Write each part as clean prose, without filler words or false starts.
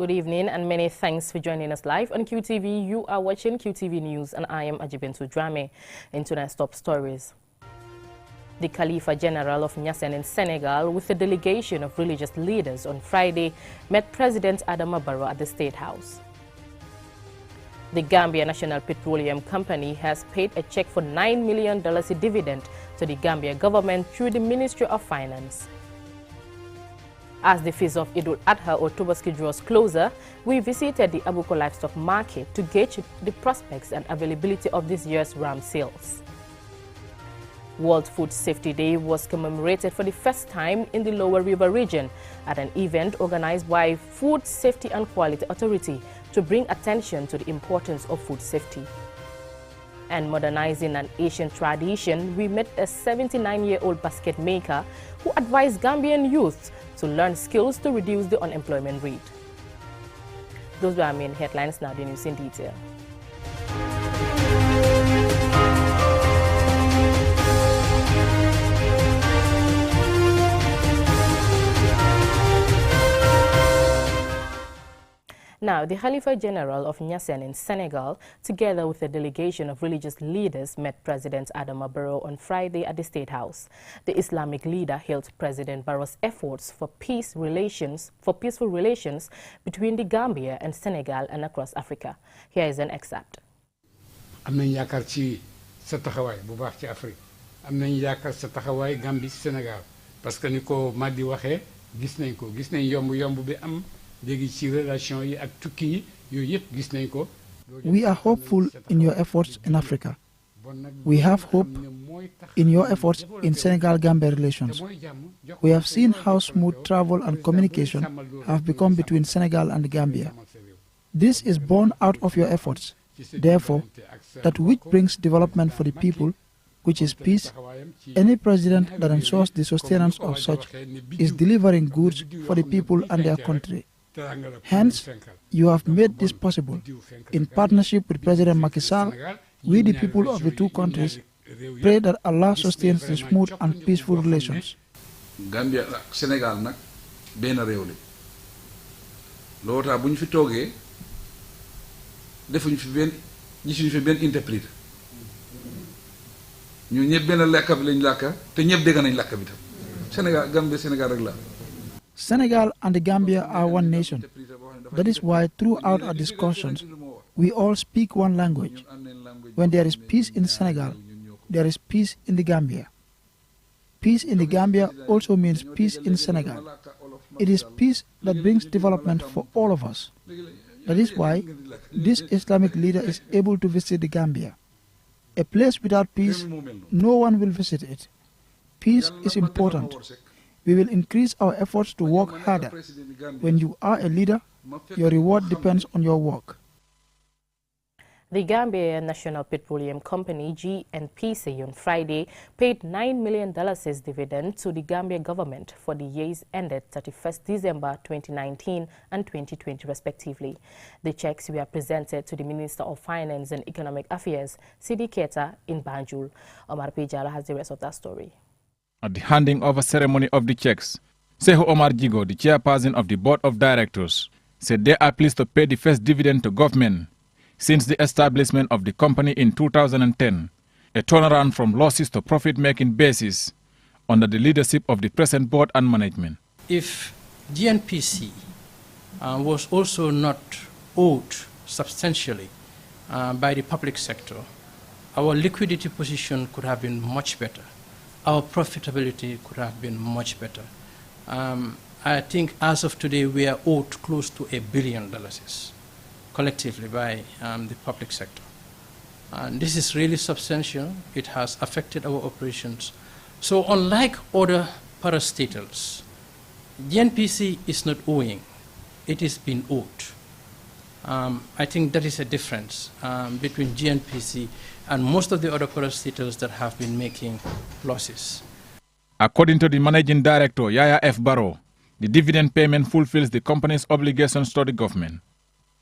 Good evening and many thanks for joining us live on QTV. You are watching QTV News and I am Ajibintu Drame. In tonight's top stories. The Khalifa General of Niassène in Senegal with a delegation of religious leaders on Friday met President Adama Barrow at the State House. The Gambia National Petroleum Company has paid a check for $9 million in dividend to the Gambia government through the Ministry of Finance. As the feast of Eid al-Adha or Tobaski draws closer, we visited the Abuko Livestock Market to gauge the prospects and availability of this year's ram sales. World Food Safety Day was commemorated for the first time in the Lower River region at an event organized by Food Safety and Quality Authority to bring attention to the importance of food safety. And modernizing an Asian tradition, we met a 79-year-old basket maker who advised Gambian youth to learn skills to reduce the unemployment rate. Those were our main headlines. Now the news in detail. Now, the Khalifa General of Niassène in Senegal, together with a delegation of religious leaders, met President Adama Barrow on Friday at the State House. The Islamic leader hailed President Barrow's efforts for peaceful relations between the Gambia and Senegal and across Africa. Here is an excerpt. am nañ yaakaar ci sa taxawaay bu baax ci Afrique am nañ yaakaar sa taxawaay Gambie Sénégal parce que ni ko Madi waxee gis nañ yomb bi am. We are hopeful in your efforts in Africa. We have hope in your efforts in Senegal-Gambia relations. We have seen how smooth travel and communication have become between Senegal and Gambia. This is born out of your efforts. Therefore, that which brings development for the people, which is peace, any president that ensures the sustenance of such is delivering goods for the people and their country. Hence, you have made this possible. In partnership with President Macky Sall, we the people of the two countries pray that Allah sustains the smooth and peaceful relations. Gambia ak Sénégal nak ben réew la lota buñ fi togué defuñ fi ben gisuñ fi ben interprète ñu ñepp ben lakka bi lañ lakka te ñepp dégg nañ lakka bi tam Sénégal Gambia Sénégal rek la. Senegal and the Gambia are one nation. That is why throughout our discussions, we all speak one language. When there is peace in Senegal, there is peace in the Gambia. Peace in the Gambia also means peace in Senegal. It is peace that brings development for all of us. That is why this Islamic leader is able to visit the Gambia. A place without peace, no one will visit it. Peace is important. We will increase our efforts to work harder. When you are a leader, your reward depends on your work. The Gambia National Petroleum Company, GNPC, on Friday paid $9 million as dividend to the Gambia government for the years ended 31st December 2019 and 2020 respectively. The checks were presented to the Minister of Finance and Economic Affairs, Sidi Keita, in Banjul. Omar Pijala has the rest of that story. At the handing over ceremony of the checks, Sehu Omar Jigo, the chairperson of the board of directors, said they are pleased to pay the first dividend to government since the establishment of the company in 2010, a turnaround from losses to profit-making basis under the leadership of the present board and management. If GNPC was also not owed substantially by the public sector, our liquidity position could have been much better. Our profitability could have been much better. I think as of today, we are owed close to $1 billion collectively by the public sector. And this is really substantial. It has affected our operations. So unlike other parastatals, GNPC is not owing. It is being owed. I think that is a difference between GNPC and most of the other parastatals that have been making losses. According to the managing director, Yaya F. Barrow, the dividend payment fulfills the company's obligations to the government.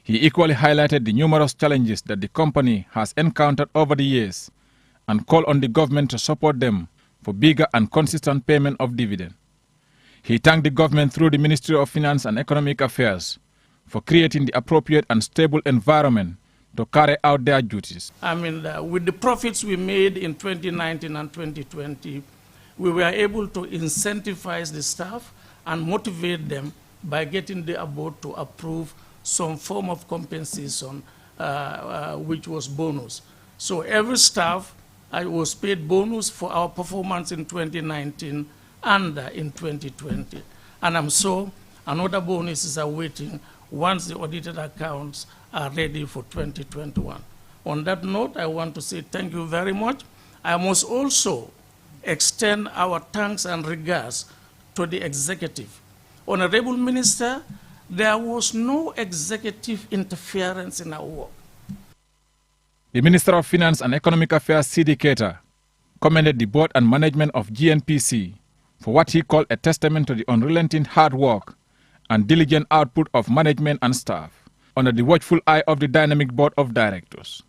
He equally highlighted the numerous challenges that the company has encountered over the years and called on the government to support them for bigger and consistent payment of dividend. He thanked the government through the Ministry of Finance and Economic Affairs for creating the appropriate and stable environment to carry out their duties. I mean, with the profits we made in 2019 and 2020, we were able to incentivize the staff and motivate them by getting the board to approve some form of compensation, which was bonus. So every staff was paid bonus for our performance in 2019 and in 2020. And I'm sure another bonuses are waiting once the audited accounts are ready for 2021. On that note, I want to say thank you very much. I must also extend our thanks and regards to the executive. Honorable Minister, there was no executive interference in our work. The Minister of Finance and Economic Affairs, C.D. Keita, commended the board and management of GNPC for what he called a testament to the unrelenting hard work and diligent output of management and staff under the watchful eye of the dynamic board of directors.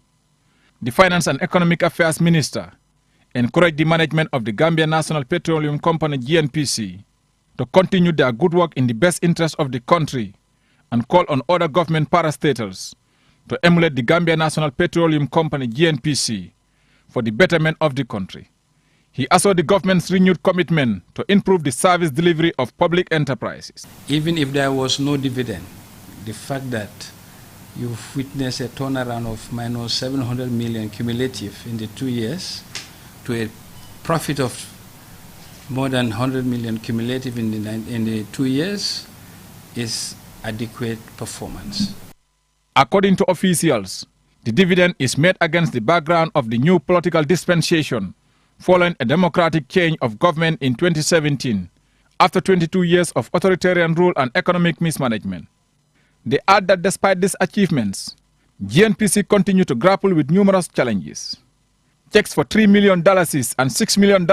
The Finance and Economic Affairs Minister encouraged the management of the Gambia National Petroleum Company, GNPC, to continue their good work in the best interest of the country and called on other government parastatals to emulate the Gambia National Petroleum Company, GNPC, for the betterment of the country. He assured the government's renewed commitment to improve the service delivery of public enterprises. Even if there was no dividend, the fact that you've witnessed a turnaround of minus 700 million cumulative in the 2 years to a profit of more than 100 million cumulative in the 2 years is adequate performance. According to officials, the dividend is made against the background of the new political dispensation following a democratic change of government in 2017 after 22 years of authoritarian rule and economic mismanagement. They add that despite these achievements, GNPC continued to grapple with numerous challenges. Checks for $3 million and $6 million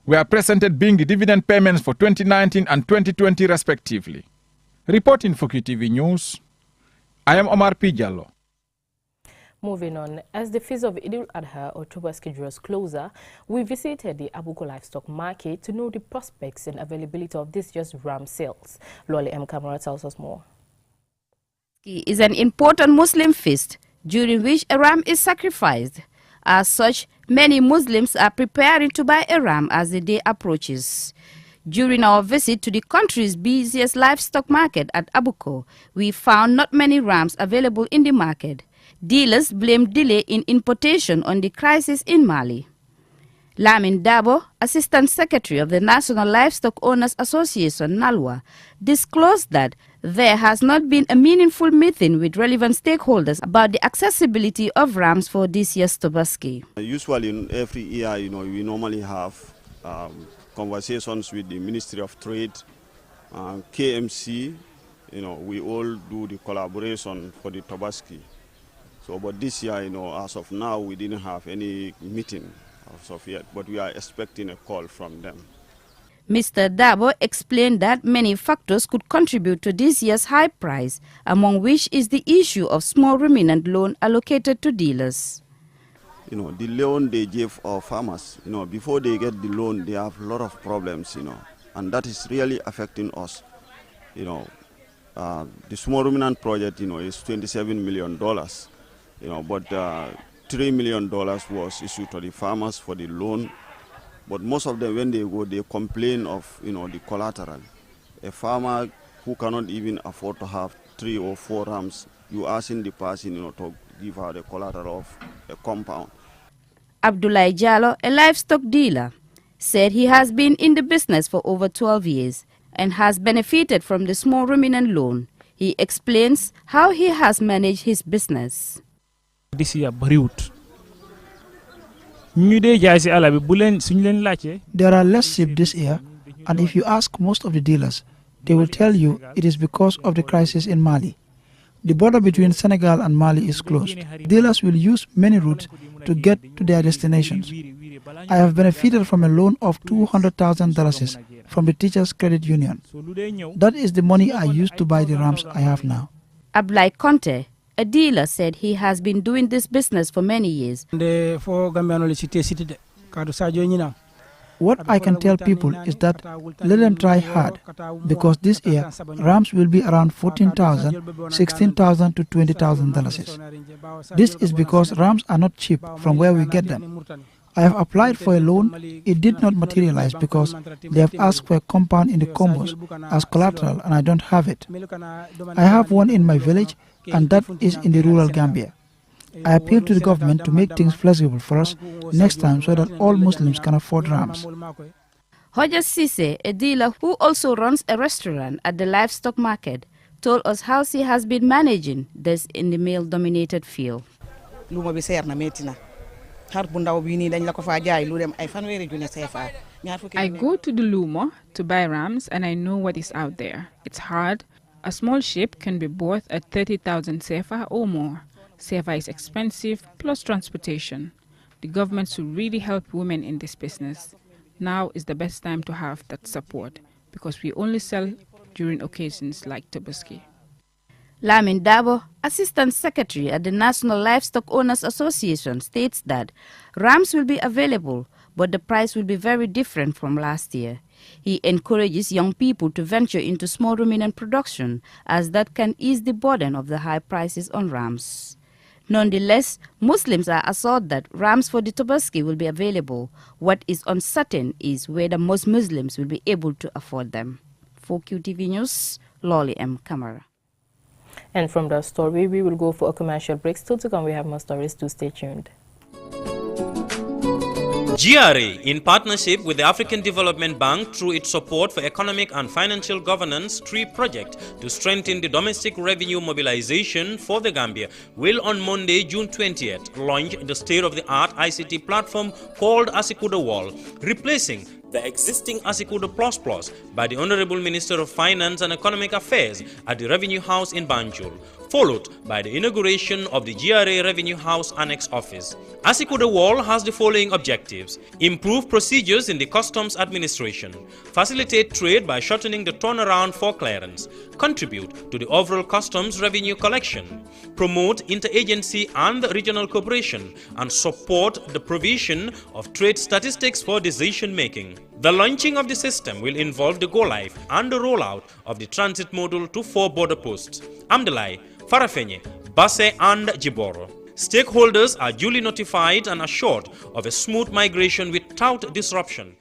were presented, being the dividend payments for 2019 and 2020 respectively. Reporting for QTV News, I am Omar P. Jallo. Moving on, as the feast of Eid al-Adha or Tobaski draws closer, we visited the Abuko livestock market to know the prospects and availability of this year's ram sales. Loli M. Kamara tells us more. Is an important Muslim feast during which a ram is sacrificed. As such, many Muslims are preparing to buy a ram as the day approaches. During our visit to the country's busiest livestock market at Abuko, we found not many rams available in the market. Dealers blamed delay in importation on the crisis in Mali. Lamin Dabo, Assistant Secretary of the National Livestock Owners Association, NALWA, disclosed that there has not been a meaningful meeting with relevant stakeholders about the accessibility of rams for this year's Tobaski. Usually in every year, we normally have conversations with the Ministry of Trade, KMC, we all do the collaboration for the Tobaski. So, but this year, as of now, we didn't have any meeting as of yet, but we are expecting a call from them. Mr. Dabo explained that many factors could contribute to this year's high price, among which is the issue of small remnant loan allocated to dealers. The loan they give our farmers, before they get the loan, they have a lot of problems, and that is really affecting us. The small ruminant project, is $27 million, but $3 million was issued to the farmers for the loan. But most of them, when they go, they complain of, the collateral. A farmer who cannot even afford to have 3 or 4 rams, you asking the person, to give her the collateral of a compound. Abdullah Jallo, a livestock dealer, said he has been in the business for over 12 years and has benefited from the small ruminant loan. He explains how he has managed his business. This year, bariwut. There are less sheep this year, and if you ask most of the dealers, they will tell you it is because of the crisis in Mali. The border between Senegal and Mali is closed. Dealers will use many routes to get to their destinations. I have benefited from a loan of $200,000 from the Teachers Credit Union. That is the money I used to buy the rams I have now. Ablai Conte, a dealer, said he has been doing this business for many years. What I can tell people is that let them try hard, because this year rams will be around $14,000, $16,000 to $20,000. This is because rams are not cheap from where we get them. I have applied for a loan. It did not materialize because they have asked for a compound in the combos as collateral and I don't have it. I have one in my village and that is in the rural Gambia. I appeal to the government to make things flexible for us next time so that all Muslims can afford rams. Hoja Sise, a dealer who also runs a restaurant at the livestock market, told us how she has been managing this in the male-dominated field. I go to the Lumo to buy rams and I know what is out there. It's hard. A small sheep can be bought at 30,000 sefa or more. Sefa is expensive, plus transportation. The government should really help women in this business. Now is the best time to have that support because we only sell during occasions like Tobaski. Lamin Dabo, Assistant Secretary at the National Livestock Owners Association, states that rams will be available, but the price will be very different from last year. He encourages young people to venture into small ruminant production, as that can ease the burden of the high prices on rams. Nonetheless, Muslims are assured that rams for the Tobaski will be available. What is uncertain is whether most Muslims will be able to afford them. For QTV News, Lolly M. Kamara. And from that story, we will go for a commercial break. Still to come, we have more stories, to stay tuned. GRA, in partnership with the African Development Bank through its support for economic and financial governance TREE project to strengthen the domestic revenue mobilization for the Gambia, will on Monday, June 20th, launch the state-of-the-art ICT platform called Asikuda Wall, replacing the existing Asikuda Plus Plus by the Honorable Minister of Finance and Economic Affairs at the Revenue House in Banjul, followed by the inauguration of the GRA Revenue House Annex Office. Asikuda Wall has the following objectives: improve procedures in the customs administration, facilitate trade by shortening the turnaround for clearance, contribute to the overall customs revenue collection, promote interagency and regional cooperation, and support the provision of trade statistics for decision making. The launching of the system will involve the go-live and the rollout of the transit module to 4 border posts: Amdalai, Farafenye, Basse and Jiboro. Stakeholders are duly notified and assured of a smooth migration without disruption.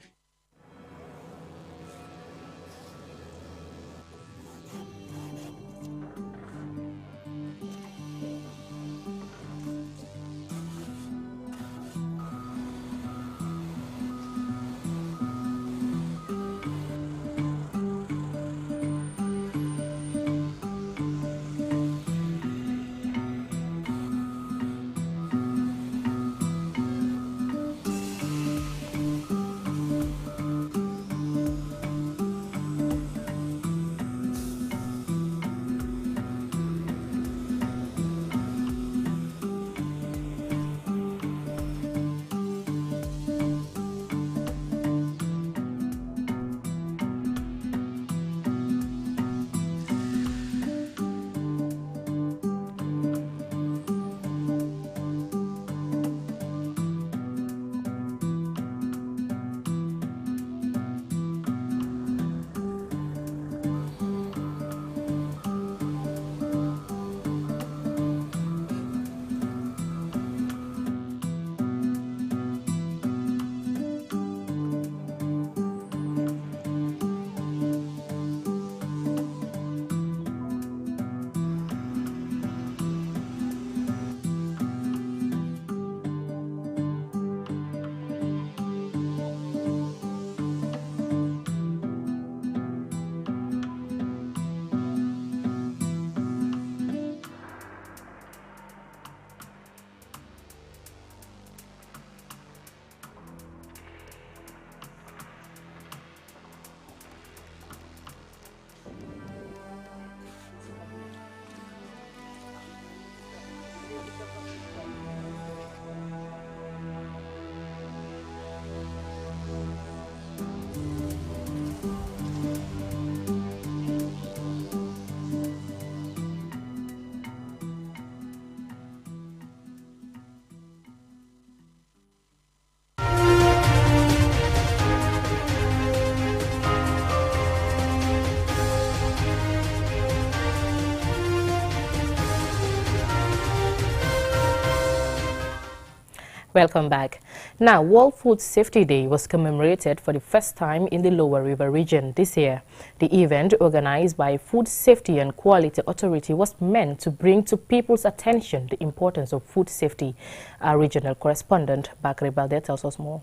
Welcome back. Now, World Food Safety Day was commemorated for the first time in the Lower River region this year. The event, organized by Food Safety and Quality Authority, was meant to bring to people's attention the importance of food safety. Our regional correspondent, Bakri Balde, tells us more.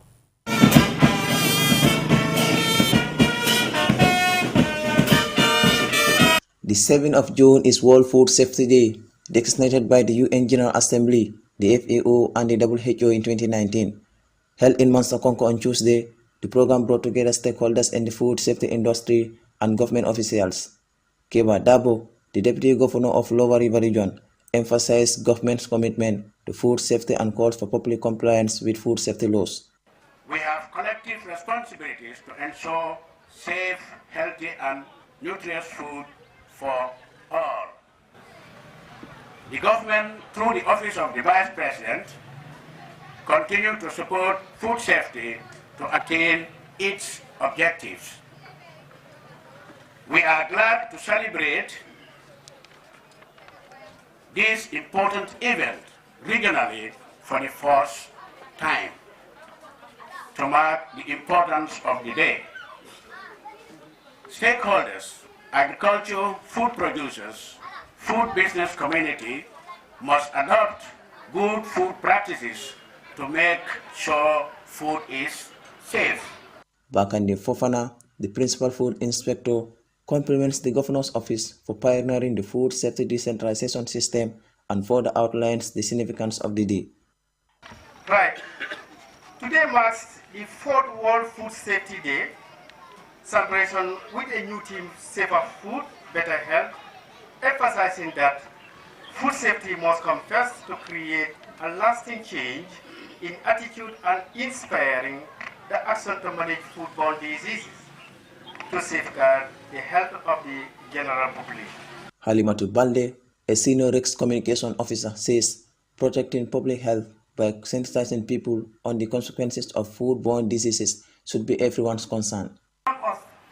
The 7th of June is World Food Safety Day, designated by the UN General Assembly, the FAO, and the WHO in 2019. Held in Mansakonko on Tuesday, the program brought together stakeholders in the food safety industry and government officials. Keba Dabo, the Deputy Governor of Lower River Region, emphasized government's commitment to food safety and called for public compliance with food safety laws. We have collective responsibilities to ensure safe, healthy, and nutritious food for all. The government, through the Office of the Vice President, continue to support food safety to attain its objectives. We are glad to celebrate this important event regionally for the first time to mark the importance of the day. Stakeholders, agriculture, food producers, food business community must adopt good food practices to make sure food is safe. Bakande Fofana, the principal food inspector, compliments the governor's office for pioneering the food safety decentralization system and further outlines the significance of the day. Right. Today marks the 4th World Food Safety Day celebration with a new theme, Safer Food, Better Health, emphasizing that food safety must come first to create a lasting change in attitude and inspiring the action to manage foodborne diseases to safeguard the health of the general population. Halimatu Balde, a senior risk communication officer, says protecting public health by sensitizing people on the consequences of foodborne diseases should be everyone's concern.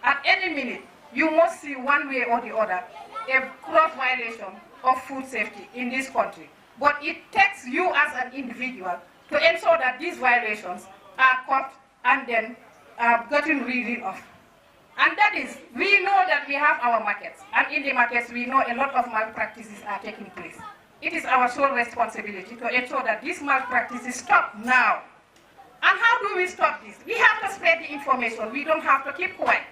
At any minute, you must see one way or the other a gross violation of food safety in this country. But it takes you as an individual to ensure that these violations are caught and then gotten rid of. And that is, we know that we have our markets, and in the markets we know a lot of malpractices are taking place. It is our sole responsibility to ensure that these malpractices stop now. And how do we stop this? We have to spread the information. We don't have to keep quiet.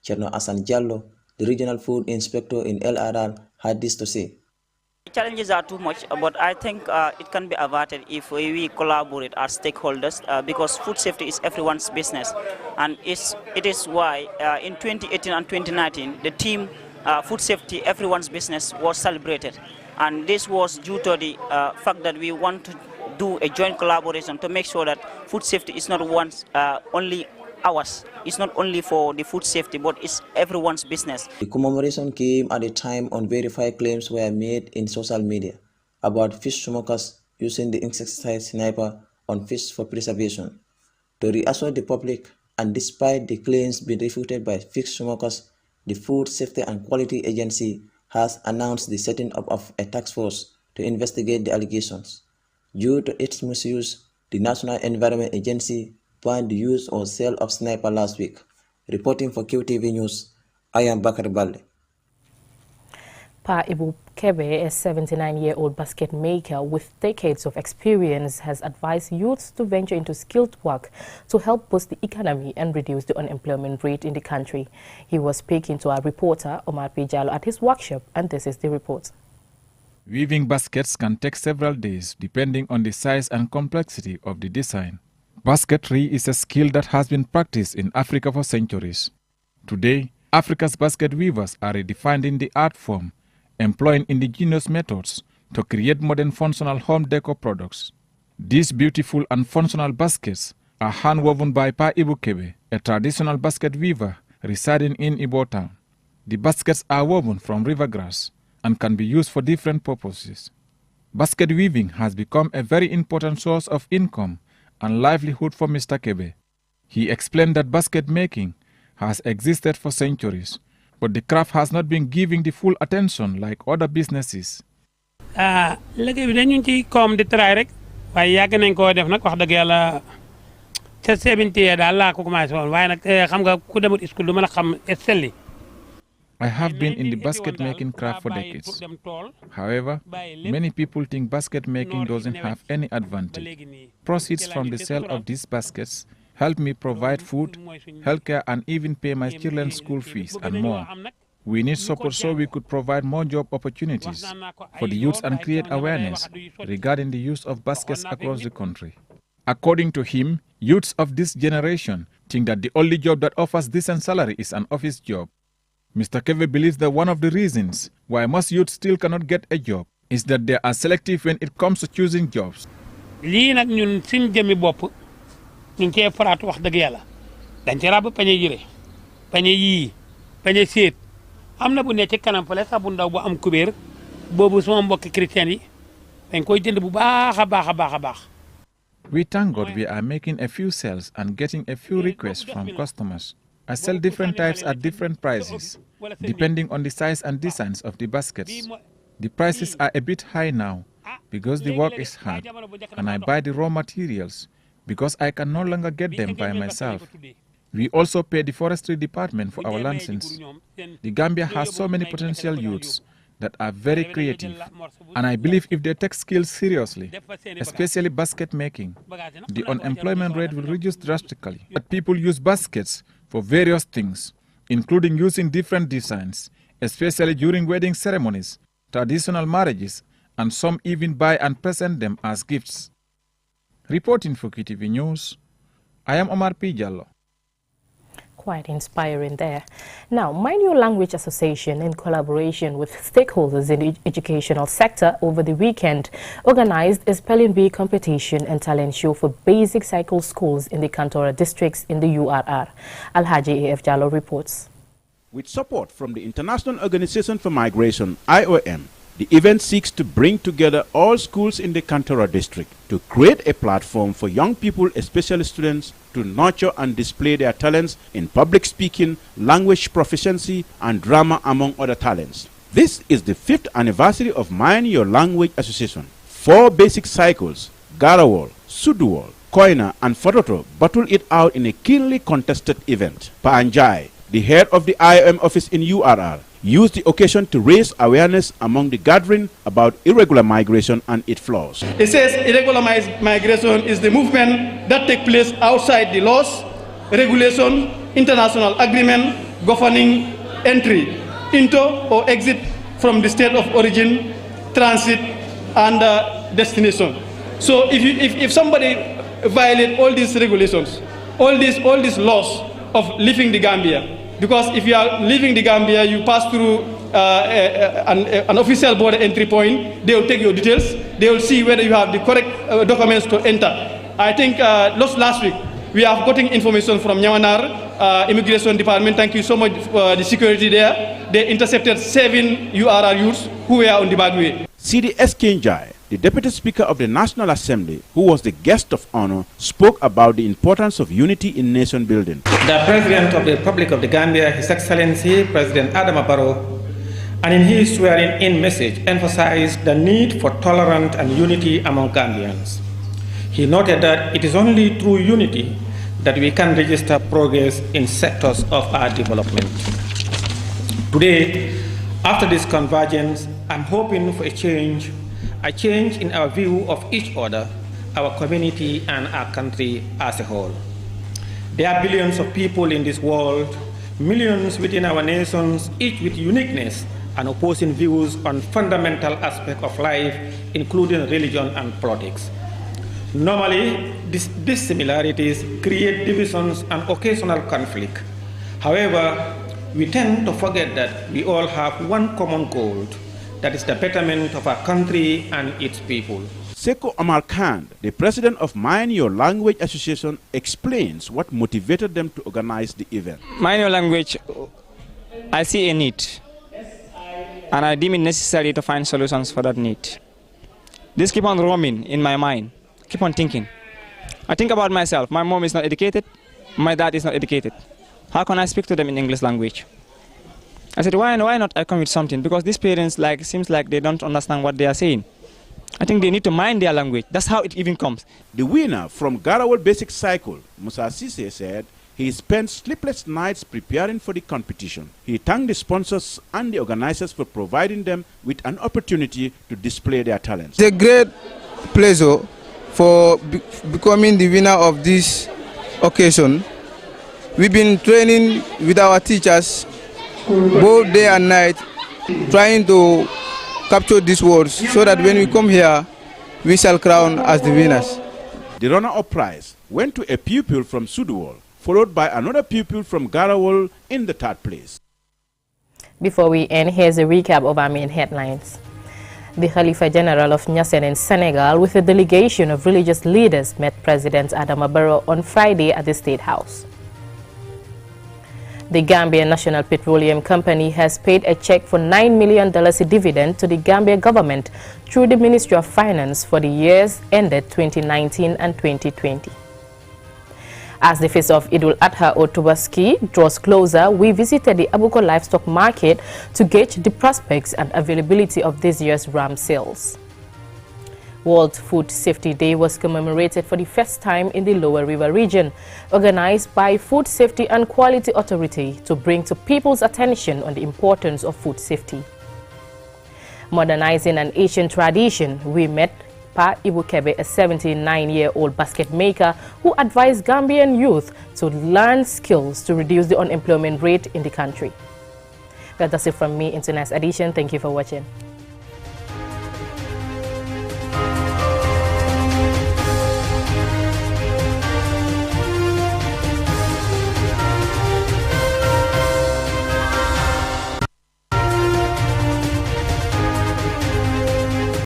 Cherno Asan Jallo, the regional food inspector in LRR, had this to say. The challenges are too much, but I think it can be averted if we collaborate as stakeholders because food safety is everyone's business. And it is why in 2018 and 2019, the team Food Safety, Everyone's Business was celebrated. And this was due to the fact that we want to do a joint collaboration to make sure that food safety is not only ours. It's not only for the food safety, but it's everyone's business. The commemoration came at a time unverified claims were made in social media about fish smokers using the insecticide sniper on fish for preservation. To reassure the public, and despite the claims being refuted by fish smokers, the Food Safety and Quality Agency has announced the setting up of a task force to investigate the allegations. Due to its misuse, the National Environment Agency banned the use or sale of sniper last week. Reporting for QTV News, I am Bakar Balde. Pa Ibu Kebe, a 79-year-old basket maker with decades of experience, has advised youths to venture into skilled work to help boost the economy and reduce the unemployment rate in the country. He was speaking to our reporter, Omar P. Jallo, at his workshop, and this is the report. Weaving baskets can take several days depending on the size and complexity of the design. Basketry is a skill that has been practiced in Africa for centuries. Today, Africa's basket weavers are redefining the art form, employing indigenous methods to create modern functional home decor products. These beautiful and functional baskets are hand-woven by Pa Ibu Kebe, a traditional basket weaver residing in Ibo Town. The baskets are woven from river grass and can be used for different purposes. Basket weaving has become a very important source of income and livelihood for Mr. Kebe. He explained that basket making has existed for centuries, but the craft has not been given the full attention like other businesses. Liggéey bi dañu ci koom di try rek waaye yàgg nañ koo def nag wax dëgg yàlla ca 70 daal laa ko commencé woon waaye nag xam nga ku demul school du mën a xam selli. I have been in the basket making craft for decades. However, many people think basket making doesn't have any advantage. Proceeds from the sale of these baskets help me provide food, healthcare, and even pay my children's school fees and more. We need support so we could provide more job opportunities for the youths and create awareness regarding the use of baskets across the country. According to him, youths of this generation think that the only job that offers decent salary is an office job. Mr. Keve believes that one of the reasons why most youths still cannot get a job is that they are selective when it comes to choosing jobs. lii nag ñun suñ jëmi bopp ñu ngi cee faraatu wax dëgg yàlla dañ ci ràbb pañe yére pañe yii pañe séet am na bu ne ci kanam fële sax bu ndaw bu am kubéer boobu sama mbokki chrétien yi dañ koy jënd bu baax a baax a baax a baax. We thank God we are making a few sales and getting a few requests from customers. I sell different types at different prices, depending on the size and designs of the baskets. The prices are a bit high now because the work is hard, and I buy the raw materials because I can no longer get them by myself. We also pay the forestry department for our license. The Gambia has so many potential youths that are very creative, and I believe if they take skills seriously, especially basket making, the unemployment rate will reduce drastically. But people use baskets for various things, including using different designs, especially during wedding ceremonies, traditional marriages, and some even buy and present them as gifts. Reporting for QTV News, I am Omar P. Jallo. Quite inspiring there. Now, Mind Your Language Association, in collaboration with stakeholders in the educational sector over the weekend, organized a spelling bee competition and talent show for basic cycle schools in the Kantora districts in the URR. Alhaji A.F. Jallo reports. With support from the International Organization for Migration, IOM, the event seeks to bring together all schools in the Kantora district to create a platform for young people, especially students, to nurture and display their talents in public speaking, language proficiency, and drama, among other talents. This is the 5th anniversary of Mind Your Language Association. 4 basic cycles, Garawal, Suduwal, Koina, and Fototo battle it out in a keenly contested event. Paanjai, the head of the IOM office in URR, used the occasion to raise awareness among the gathering about irregular migration and its flaws. It says irregular migration is the movement that takes place outside the laws, regulation, international agreement governing entry into or exit from the state of origin, transit, and destination. So if somebody violates all these regulations, all these laws of leaving the Gambia, because if you are leaving the Gambia, you pass through an official border entry point. They will take your details. They will see whether you have the correct documents to enter. I think last week, we have gotten information from Nyamanar Immigration Department. Thank you so much for the security there. They intercepted 7 URR youths who were on the bad way. Sidi Eskinjai, the Deputy Speaker of the National Assembly, who was the guest of honor, spoke about the importance of unity in nation building. The President of the Republic of the Gambia, His Excellency President Adama Barrow, and in his swearing-in message emphasized the need for tolerance and unity among Gambians. He noted that it is only through unity that we can register progress in sectors of our development. Today, after this convergence, I'm hoping for a change in our view of each other, our community, and our country as a whole. There are billions of people in this world, millions within our nations, each with uniqueness and opposing views on fundamental aspects of life, including religion and politics. Normally, these similarities create divisions and occasional conflict. However, we tend to forget that we all have one common goal, that is the betterment of our country and its people. Seko Omar Khan, the president of Mind Your Language Association, explains what motivated them to organize the event. Mind Your Language, I see a need, and I deem it necessary to find solutions for that need. This keep on roaming in my mind, keep on thinking. I think about myself. My mom is not educated, my dad is not educated. How can I speak to them in English language? I said, why not I come with something? Because these parents seems like they don't understand what they are saying. I think they need to mind their language. That's how it even comes. The winner from Garawal Basic Cycle, Musa Sise, said he spent sleepless nights preparing for the competition. He thanked the sponsors and the organizers for providing them with an opportunity to display their talents. It's a great pleasure for becoming the winner of this occasion. We've been training with our teachers both day and night, trying to capture these words so that when we come here, we shall crown as the winners. The runner-up prize went to a pupil from Suduwal, followed by another pupil from Garawal in the third place. Before we end, here's a recap of our main headlines. The Khalifa General of Niassène in Senegal with a delegation of religious leaders met President Adama Barrow on Friday at the State House. The Gambia National Petroleum Company has paid a check for $9 million dividend to the Gambia government through the Ministry of Finance for the years ended 2019 and 2020. As the feast of Idul Adha or Tubaski draws closer, we visited the Abuko livestock market to gauge the prospects and availability of this year's ram sales. World Food Safety Day was commemorated for the first time in the Lower River region, organized by Food Safety and Quality Authority to bring to people's attention on the importance of food safety. Modernizing an Asian tradition, we met Pa Ibukebe, a 79-year-old basket maker who advised Gambian youth to learn skills to reduce the unemployment rate in the country. That's it from me in tonight's edition. Thank you for watching.